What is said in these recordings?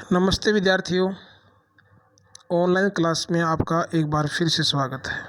नमस्ते विद्यार्थियों। Online class में आपका एक बार फिर से स्वागत है।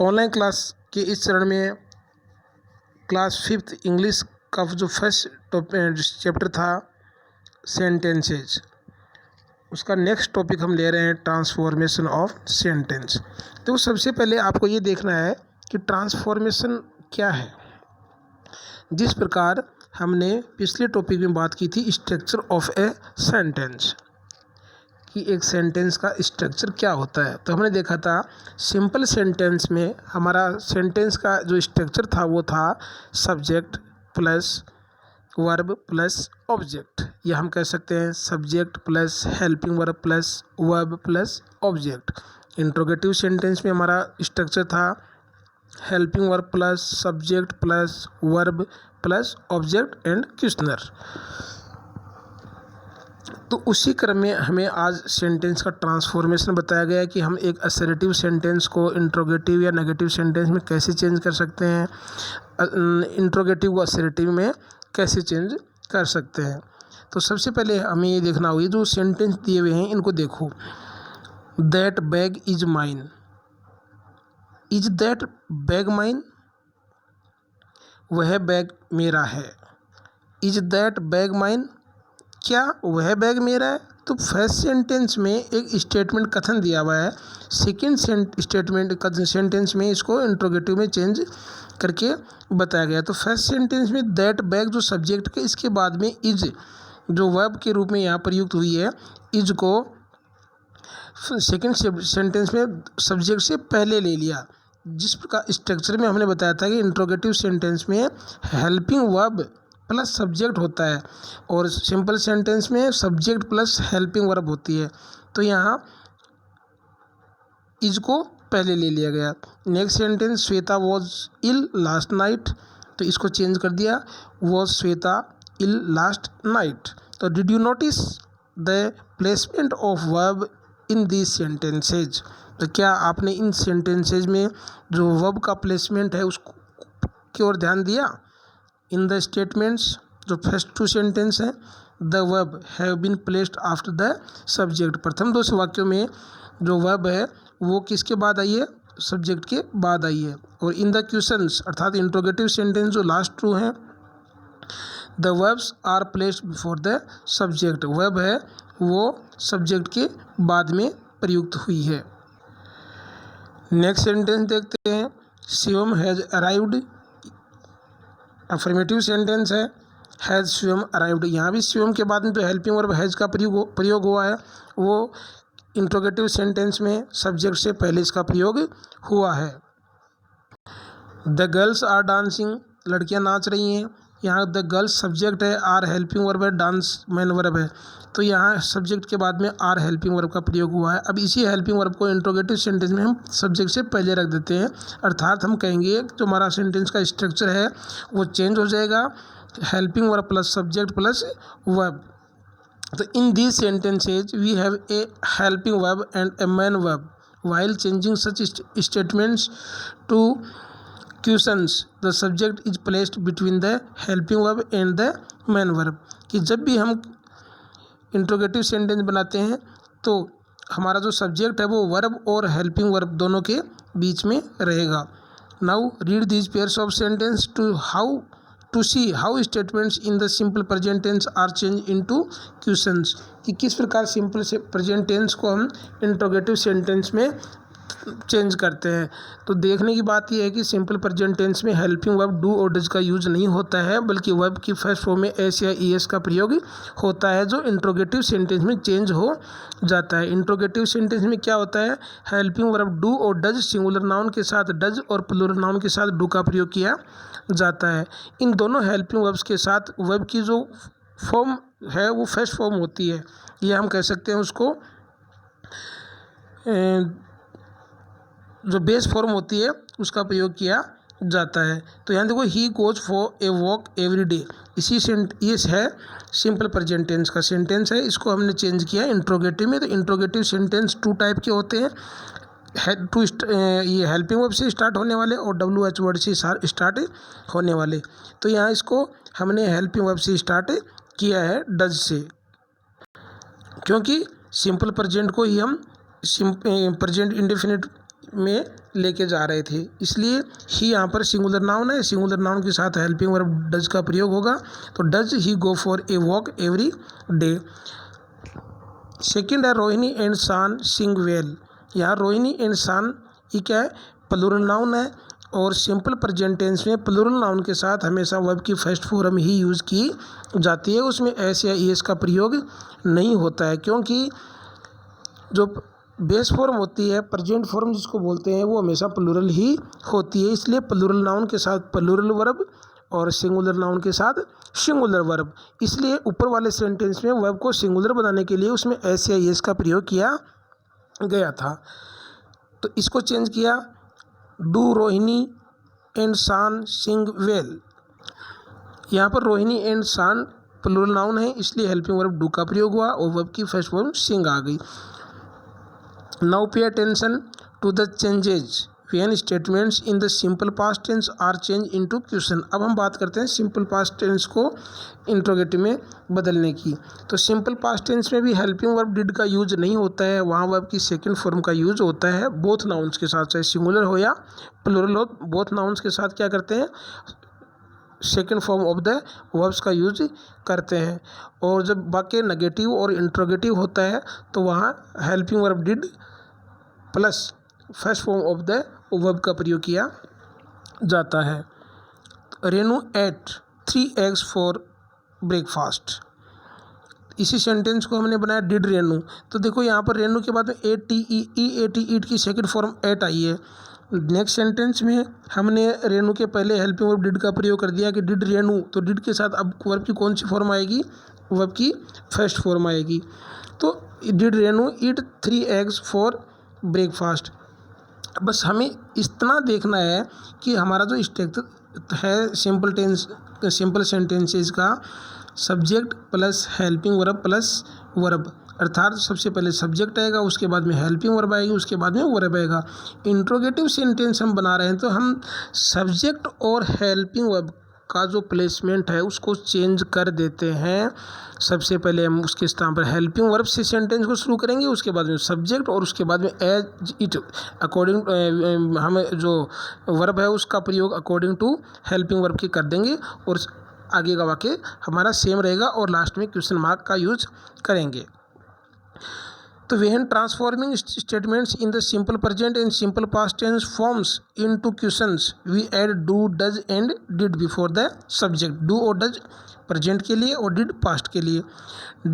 ऑनलाइन क्लास के इस चरण में क्लास 5th इंग्लिश का जो फर्स्ट चैप्टर था सेंटेंसेज, उसका नेक्स्ट टॉपिक हम ले रहे हैं ट्रांसफॉर्मेशन ऑफ सेंटेंस। तो सबसे पहले आपको ये देखना है कि ट्रांसफॉर्मेशन क्या है। जिस प्रकार हमने पिछले टॉपिक में बात की थी स्ट्रक्चर ऑफ ए सेंटेंस, कि एक सेंटेंस का स्ट्रक्चर क्या होता है, तो हमने देखा था सिंपल सेंटेंस में हमारा सेंटेंस का जो स्ट्रक्चर था वो था subject plus verb plus object, या हम कह सकते हैं subject plus helping verb plus verb plus object. Interrogative sentence में हमारा स्ट्रक्चर था helping verb plus subject plus verb plus object and questioner. तो उसी क्रम में हमें आज सेंटेंस का ट्रांसफॉर्मेशन बताया गया है कि हम एक असर्टिव सेंटेंस को इंट्रोगेटिव या नेगेटिव सेंटेंस में कैसे चेंज कर सकते हैं, इंट्रोगेटिव को असर्टिव में कैसे चेंज कर सकते हैं। तो सबसे पहले हमें ये देखना होगा, जो सेंटेंस दिए हुए हैं इनको देखो। That bag is mine, is that bag mine, वह बैग मेरा है। इज दैट बैग माइन, क्या वह बैग मेरा है। तो फर्स्ट सेंटेंस में एक स्टेटमेंट कथन दिया हुआ है, सेकेंड स्टेटमेंट सेंटेंस में इसको इंट्रोगेटिव में चेंज करके बताया गया। तो फर्स्ट सेंटेंस में दैट बैग जो सब्जेक्ट के, इसके बाद में इज जो वर्ब के रूप में यहाँ प्रयुक्त हुई है, इज को सेकेंड सेंटेंस में सब्जेक्ट से पहले ले लिया। जिस प्रकार स्ट्रक्चर में हमने बताया था कि इंट्रोगेटिव सेंटेंस में हेल्पिंग वर्ब प्लस सब्जेक्ट होता है और सिंपल सेंटेंस में सब्जेक्ट प्लस हेल्पिंग वर्ब होती है। तो यहाँ इज को पहले ले लिया गया। Next sentence Shweta was ill last night, तो इसको चेंज कर दिया was Shweta ill last night. तो did you notice the placement of verb in this sentences, तो क्या आपने इन सेंटेंसेज में जो वर्ब का प्लेसमेंट है उसको की ओर ध्यान दिया। इन द स्टेटमेंट्स, जो फर्स्ट टू सेंटेंस है, the verb have been placed after the subject, प्रथम दो वाक्यों में जो वर्ब है वो किसके बाद आई है, सब्जेक्ट के बाद आई है। और इन द क्वेश्चंस अर्थात इंट्रोगेटिव सेंटेंस जो लास्ट ट्रू है, the verbs are placed before the subject, verb है वो सब्जेक्ट के बाद में प्रयुक्त हुई है। नेक्स्ट सेंटेंस देखते हैं, Shivam has arrived, affirmative sentence है, हैज़ शिवम अराइव्ड। यहाँ भी शिवम के बाद में जो हेल्पिंग वर्ब हैज़ का प्रयोग हुआ है वो इंट्रोगेटिव सेंटेंस में सब्जेक्ट से पहले इसका प्रयोग हुआ है। द गर्ल्स आर डांसिंग, लड़कियाँ नाच रही हैं, यहाँ द गर्ल्स सब्जेक्ट है, आर हेल्पिंग वर्ब है, डांस मेन वर्ब है। तो यहाँ सब्जेक्ट के बाद में आर हेल्पिंग वर्ब का प्रयोग हुआ है। अब इसी हेल्पिंग वर्ब को इंट्रोगेटिव सेंटेंस में हम सब्जेक्ट से पहले रख देते हैं, अर्थात हम कहेंगे जो हमारा सेंटेंस का स्ट्रक्चर है वो चेंज हो जाएगा, helping verb plus subject plus verb. तो in these sentences we have a helping verb and a main verb, while changing such statements to questions the subject is placed between the helping verb and the main verb। कि जब भी हम interrogative sentence बनाते हैं तो हमारा जो subject है वो वर्ब और हेल्पिंग वर्ब दोनों के बीच में रहेगा। Now read these pairs of sentence to see how statements in the simple present tense are change into questions, कि किस प्रकार सिंपल से प्रेजेंट टेंस को हम इंट्रोगेटिव सेंटेंस में चेंज करते हैं। तो देखने की बात यह है कि सिंपल प्रेजेंट टेंस में हेल्पिंग वर्ब डू और डज का यूज नहीं होता है, बल्कि वर्ब की फर्स्ट फॉर्म में एस या ई एस का प्रयोग होता है, जो इंट्रोगेटिव सेंटेंस में चेंज हो जाता है। इंट्रोगेटिव सेंटेंस में क्या होता है, हेल्पिंग वर्ब डू और डज सिंगुलर नाउन के साथ डज और प्लूरल नाउन के साथ डू का प्रयोग किया जाता है। इन दोनों हेल्पिंग वर्ब्स के साथ वर्ब की जो फॉर्म है वो फर्स्ट फॉर्म होती है, ये हम कह सकते हैं उसको जो बेस फॉर्म होती है उसका प्रयोग किया जाता है। तो यहाँ देखो he goes for a walk every day, ये है सिंपल प्रेजेंट टेंस का सेंटेंस है, इसको हमने चेंज किया इंट्रोगेटिव में। तो इंट्रोगेटिव सेंटेंस टू टाइप के होते हैं, ये हेल्पिंग वर्ब से स्टार्ट होने वाले और WH वर्ड से स्टार्ट होने वाले। तो यहाँ इसको हमने हेल्पिंग वर्ब से स्टार्ट किया है डज से, क्योंकि सिंपल प्रेजेंट को ही हम प्रेजेंट इंडेफिनिट में लेके जा रहे थे, इसलिए ही यहाँ पर सिंगुलर नाउन है। सिंगुलर नाउन के साथ हेल्पिंग वर्ब डज का प्रयोग होगा, तो does he go for a walk every day. Second है रोहिणी एंड शान सिंग वेल। यहाँ रोहिणी एंड शान ये क्या है, प्लूरल नाउन है, और सिंपल प्रेजेंट टेंस में प्लूरल नाउन के साथ हमेशा वर्ब की फर्स्ट फॉर्म ही यूज़ की जाती है, उसमें एस या ईएस का प्रयोग नहीं होता है, क्योंकि जो बेस फॉर्म होती है प्रेजेंट फॉर्म जिसको बोलते हैं वो हमेशा प्लूरल ही होती है। इसलिए प्लूरल नाउन के साथ प्लूरल वर्ब और सिंगुलर नाउन के साथ सिंगुलर वर्ब, इसलिए ऊपर वाले सेंटेंस में वर्ब को सिंगुलर बनाने के लिए उसमें एस या ईएस का प्रयोग किया गया था। तो इसको चेंज किया, डू रोहिणी एंड शान सिंग वेल। यहाँ पर रोहिणी एंड शान प्लूरल नाउन है, इसलिए हेल्पिंग वर्ब डू का प्रयोग हुआ और वर्ब की फर्स्ट फॉर्म सिंग आ गई। Now pay attention to the changes when statements in the simple past tense are change into question. अब हम बात करते हैं सिंपल पास्ट टेंस को इंट्रोगेटिव में बदलने की। तो सिंपल पास्ट टेंस में भी हेल्पिंग वर्ब डिड का यूज नहीं होता है, वहाँ वर्ब की सेकंड फॉर्म का यूज होता है बोथ नाउन्स के साथ, चाहे सिंगुलर हो या प्लूरल हो, बोथ नाउन्स के साथ क्या करते हैं, second form of the verbs का यूज करते हैं। और जब वाक्य नेगेटिव और इंट्रोगेटिव होता है तो वहाँ helping verb did plus first form of the verb का प्रयोग किया जाता है। Renu ate 3 eggs for breakfast, इसी सेंटेंस को हमने बनाया डिड रेनू। तो देखो यहाँ पर रेनू के बाद में ईट की सेकंड फॉर्म एट आई है। नेक्स्ट सेंटेंस में हमने रेनू के पहले हेल्पिंग वर्ब डिड का प्रयोग कर दिया कि डिड रेनू, तो डिड के साथ अब वर्ब की कौन सी फॉर्म आएगी, वर्ब की फर्स्ट फॉर्म आएगी। तो did Renu eat 3 eggs for breakfast. बस हमें इतना देखना है कि हमारा जो स्ट्रक्चर है सिंपल सेंटेंसेस का, subject plus helping verb plus verb, अर्थात सबसे पहले सब्जेक्ट आएगा, उसके बाद में हेल्पिंग वर्ब आएगी, उसके बाद में वर्ब आएगा। इंट्रोगेटिव सेंटेंस हम बना रहे हैं तो हम सब्जेक्ट और हेल्पिंग वर्ब का जो प्लेसमेंट है उसको चेंज कर देते हैं। सबसे पहले हम उसके स्थान पर हेल्पिंग वर्ब से सेंटेंस को शुरू करेंगे, उसके बाद में सब्जेक्ट और उसके बाद में एज इट अकॉर्डिंग हम जो वर्ब है उसका प्रयोग अकॉर्डिंग टू हेल्पिंग वर्ब की कर देंगे और आगे का वाक्य हमारा सेम रहेगा और लास्ट में क्वेश्चन मार्क का यूज करेंगे। तो when transforming statements in the simple present and simple past tense forms into questions, we add do, does and did before the subject. Do और does present के लिए और did past के लिए,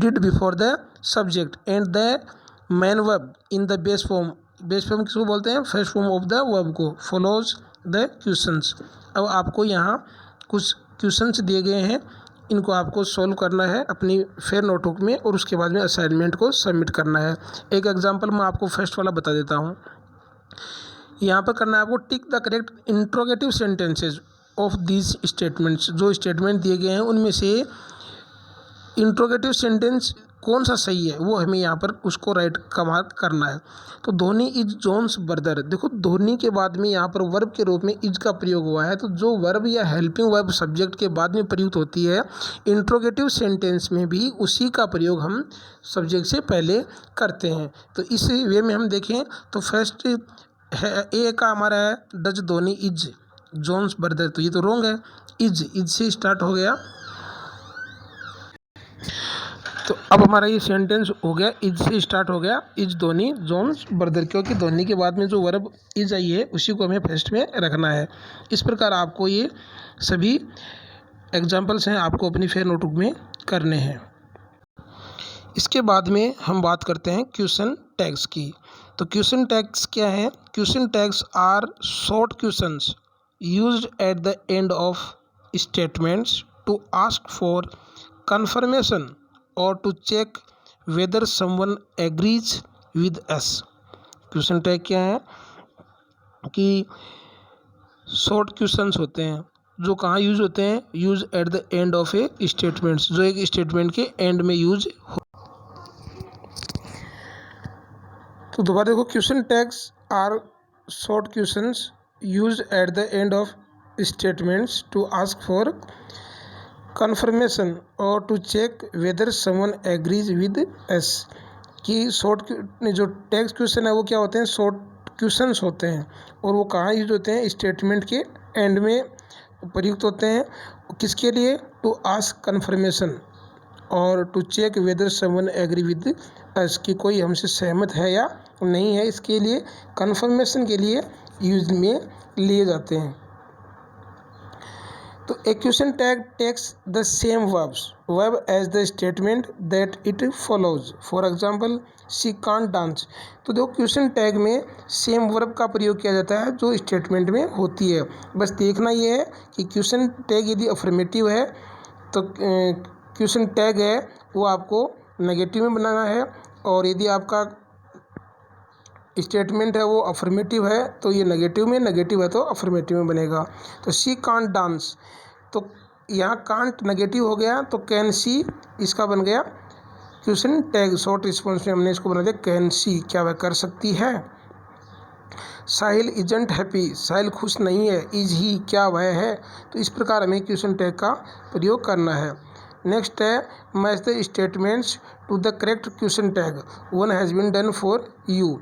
did before the subject and the main verb in the base form. base form किसको बोलते हैं, first form of the verb को, follows the questions. अब आपको यहाँ कुछ क्वेश्चंस दिए गए हैं, इनको आपको सॉल्व करना है अपनी फेयर नोटबुक में और उसके बाद में असाइनमेंट को सबमिट करना है। एक एग्जांपल मैं आपको फर्स्ट वाला बता देता हूँ। यहाँ पर करना है आपको tick the correct interrogative sentences of these statements. जो स्टेटमेंट दिए गए हैं उनमें से इंट्रोगेटिव सेंटेंस कौन सा सही है वो हमें यहाँ पर उसको राइट का मार्क करना है। तो धोनी इज जॉन्स ब्रदर, देखो धोनी के बाद में यहाँ पर वर्ब के रूप में इज का प्रयोग हुआ है, तो जो वर्ब या हेल्पिंग वर्ब सब्जेक्ट के बाद में प्रयुक्त होती है इंट्रोगेटिव सेंटेंस में भी उसी का प्रयोग हम सब्जेक्ट से पहले करते हैं। तो इस वे में हम देखें तो फर्स्ट है ए का हमारा है does Dhoni is John's brother, तो ये तो रॉन्ग है, इज से स्टार्ट हो गया। तो अब हमारा ये सेंटेंस हो गया इज से स्टार्ट हो गया, इज धोनी जॉन्स ब्रदर, क्योंकि धोनी के बाद में जो वर्ब इज आई है उसी को हमें फर्स्ट में रखना है। इस प्रकार आपको ये सभी एग्जाम्पल्स हैं आपको अपनी फेयर नोटबुक में करने हैं। इसके बाद में हम बात करते हैं क्वेश्चन टैग्स की। तो क्वेश्चन टैग्स क्या है, question tags are short questions used at the end of statements to ask for confirmation or to check whether someone agrees with us। Question tag क्या है कि शॉर्ट क्वेश्चंस होते हैं जो कहाँ यूज होते हैं, use eight the end of A statements, जो एक स्टेटमेंट के एंड में यूज हो। तो दोबारा देखो question tags are short questions used at the end of statements to ask for confirmation और to check whether someone agrees with us. कि शॉर्ट जो टेक्स्ट क्वेश्चन है वो क्या होते हैं, शॉर्ट क्वेश्चंस होते हैं, और वो कहाँ यूज होते हैं, स्टेटमेंट के एंड में प्रयुक्त होते हैं। किसके लिए, टू आस्क कन्फर्मेशन और to check whether someone agree with us, कि कोई हमसे सहमत है या नहीं है, इसके लिए कन्फर्मेशन के लिए यूज में लिए जाते हैं। तो a question tag takes the same verb as the statement that it follows. For example she can't dance. तो देखो क्वेश्चन टैग में सेम वर्ब का प्रयोग किया जाता है जो स्टेटमेंट में होती है। बस देखना ये है कि क्वेश्चन टैग यदि अफर्मेटिव है तो क्वेश्चन टैग है वो आपको नेगेटिव में बनाना है, और यदि आपका स्टेटमेंट है वो अफर्मेटिव है तो ये नेगेटिव में, नेगेटिव है तो अफर्मेटिव में बनेगा। तो शी कांट डांस, तो यहाँ कांट नेगेटिव हो गया तो कैन सी इसका बन गया क्वेश्चन टैग। शॉर्ट रिस्पॉन्स में हमने इसको बना दिया कैन सी, क्या वह कर सकती है। साहिल इजंट हैप्पी, साहिल खुश नहीं है। इज ही, क्या वह है। तो इस प्रकार हमें क्वेश्चन टैग का प्रयोग करना है। नेक्स्ट है match the statements to the correct question tag, one has been done for you.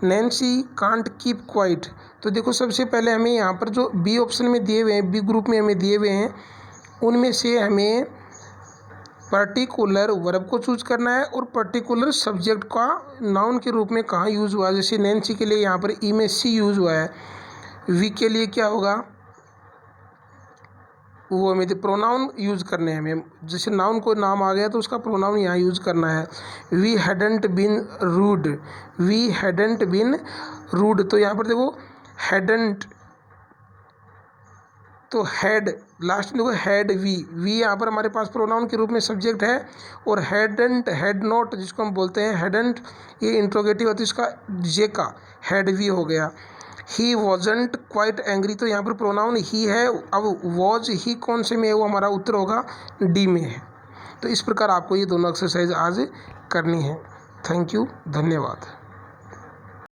Nancy can't keep quiet. तो देखो सबसे पहले हमें यहाँ पर जो बी ऑप्शन में दिए हुए हैं, बी ग्रुप में हमें दिए हुए हैं, उनमें से हमें पर्टिकुलर वर्ब को चूज करना है और पर्टिकुलर सब्जेक्ट का नाउन के रूप में कहाँ यूज़ हुआ है। जैसे नैन्सी के लिए यहाँ पर ई में सी यूज़ हुआ है, वी के लिए क्या होगा, वो हमें प्रोनाउन यूज़ करने हैं। हमें जैसे नाउन कोई नाम आ गया तो उसका प्रोनाउन यहाँ यूज़ करना है। We hadn't been rude, we hadn't been rude. तो यहाँ पर देखो हैडंट, तो हेड लास्ट में देखो हैड वी यहाँ पर हमारे पास प्रोनाउन के रूप में सब्जेक्ट है, और हैडंट, हैड नॉट जिसको हम बोलते हैं हैडंट, ये इंट्रोगेटिव होती है, इसका जे का हैड वी हो गया। ही वॉजंट क्वाइट एंग्री, तो यहाँ पर प्रोनाउन ही है। अब वॉज ही कौन से में है, वो हमारा उत्तर होगा डी में है। तो इस प्रकार आपको ये दोनों एक्सरसाइज आज करनी है। थैंक यू, धन्यवाद।